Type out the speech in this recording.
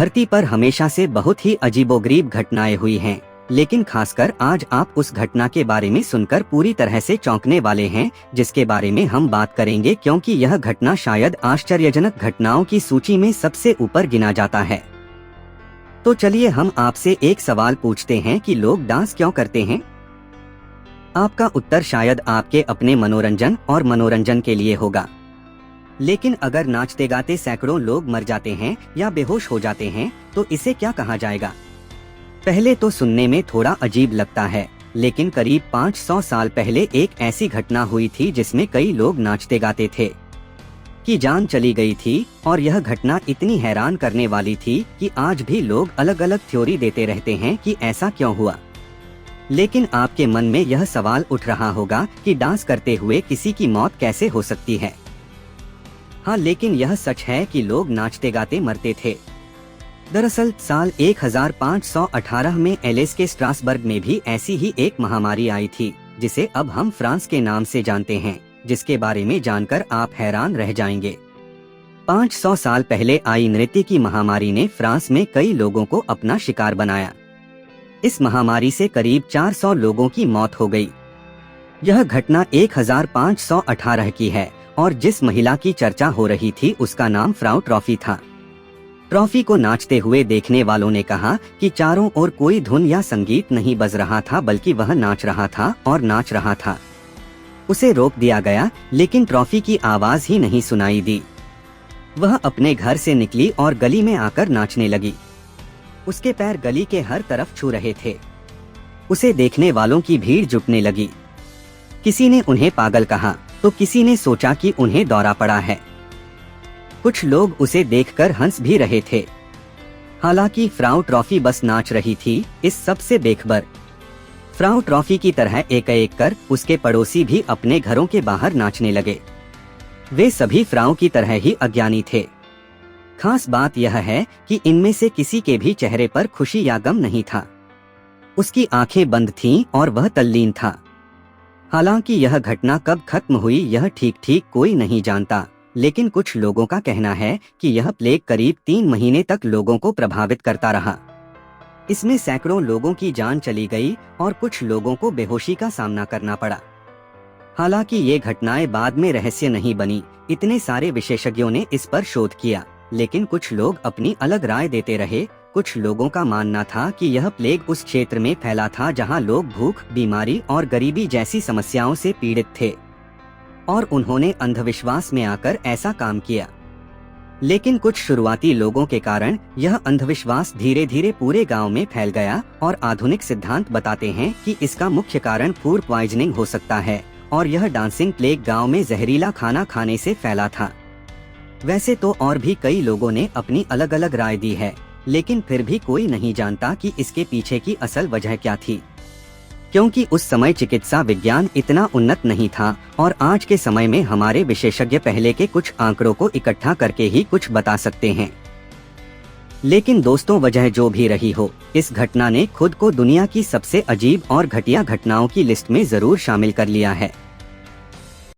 धरती पर हमेशा से बहुत ही अजीबोगरीब घटनाएं हुई हैं, लेकिन खासकर आज आप उस घटना के बारे में सुनकर पूरी तरह से चौंकने वाले हैं, जिसके बारे में हम बात करेंगे, क्योंकि यह घटना शायद आश्चर्यजनक घटनाओं की सूची में सबसे ऊपर गिना जाता है। तो चलिए हम आपसे एक सवाल पूछते हैं कि लोग डांस क्यों करते हैं? आपका उत्तर शायद आपके अपने मनोरंजन और मनोरंजन के लिए होगा। लेकिन अगर नाचते गाते सैकड़ों लोग मर जाते हैं या बेहोश हो जाते हैं तो इसे क्या कहा जाएगा? पहले तो सुनने में थोड़ा अजीब लगता है, लेकिन करीब 500 साल पहले एक ऐसी घटना हुई थी जिसमें कई लोग नाचते गाते थे कि जान चली गई थी, और यह घटना इतनी हैरान करने वाली थी कि आज भी लोग अलग अलग थ्योरी देते रहते हैं कि ऐसा क्यों हुआ। लेकिन आपके मन में यह सवाल उठ रहा होगा कि डांस करते हुए किसी की मौत कैसे हो सकती है? हाँ, लेकिन यह सच है कि लोग नाचते गाते मरते थे। दरअसल साल 1518 में एलिस के स्ट्रासबर्ग में भी ऐसी ही एक महामारी आई थी, जिसे अब हम फ्रांस के नाम से जानते हैं, जिसके बारे में जानकर आप हैरान रह जाएंगे। 500 साल पहले आई नृत्य की महामारी ने फ्रांस में कई लोगों को अपना शिकार बनाया। इस महामारी से करीब 400 लोगों की मौत हो गई। यह घटना 1518 की है, और जिस महिला की चर्चा हो रही थी उसका नाम फ्राउ ट्रॉफी था। ट्रॉफी को नाचते हुए देखने वालों ने कहा कि चारों ओर कोई धुन या संगीत नहीं बज रहा था, बल्कि वह नाच रहा था और नाच रहा था। उसे रोक दिया गया, लेकिन ट्रॉफी की आवाज ही नहीं सुनाई दी। वह अपने घर से निकली और गली में आकर नाचने लगी। उसके पैर गली के हर तरफ छू रहे थे। उसे देखने वालों की भीड़ जुटने लगी। किसी ने उन्हें पागल कहा तो किसी ने सोचा कि उन्हें दौरा पड़ा है। कुछ लोग उसे देखकर हंस भी रहे थे। हालांकि फ्राउ ट्रॉफी बस नाच रही थी। इस सब से बेखबर फ्राउ ट्रॉफी की तरह एक एक कर उसके पड़ोसी भी अपने घरों के बाहर नाचने लगे। वे सभी फ्राउ की तरह ही अज्ञानी थे। खास बात यह है कि इनमें से किसी के भी चेहरे पर खुशी या गम नहीं था। उसकी आंखें बंद थीं और वह तल्लीन था। हालांकि यह घटना कब खत्म हुई यह ठीक कोई नहीं जानता, लेकिन कुछ लोगों का कहना है कि यह प्लेग करीब 3 महीने तक लोगों को प्रभावित करता रहा। इसमें सैकड़ों लोगों की जान चली गई और कुछ लोगों को बेहोशी का सामना करना पड़ा। हालांकि ये घटनाएं बाद में रहस्य नहीं बनी। इतने सारे विशेषज्ञों ने इस पर शोध किया, लेकिन कुछ लोग अपनी अलग राय देते रहे। कुछ लोगों का मानना था कि यह प्लेग उस क्षेत्र में फैला था जहां लोग भूख, बीमारी और गरीबी जैसी समस्याओं से पीड़ित थे, और उन्होंने अंधविश्वास में आकर ऐसा काम किया। लेकिन कुछ शुरुआती लोगों के कारण यह अंधविश्वास धीरे धीरे पूरे गांव में फैल गया, और आधुनिक सिद्धांत बताते हैं कि इसका मुख्य कारण फूड पॉइजनिंग हो सकता है, और यह डांसिंग प्लेग गांव में जहरीला खाना खाने से फैला था। वैसे तो और भी कई लोगों ने अपनी अलग अलग राय दी है, लेकिन फिर भी कोई नहीं जानता कि इसके पीछे की असल वजह क्या थी, क्योंकि उस समय चिकित्सा विज्ञान इतना उन्नत नहीं था, और आज के समय में हमारे विशेषज्ञ पहले के कुछ आंकड़ों को इकट्ठा करके ही कुछ बता सकते हैं। लेकिन दोस्तों, वजह जो भी रही हो, इस घटना ने खुद को दुनिया की सबसे अजीब और घटिया घटनाओं की लिस्ट में जरूर शामिल कर लिया है।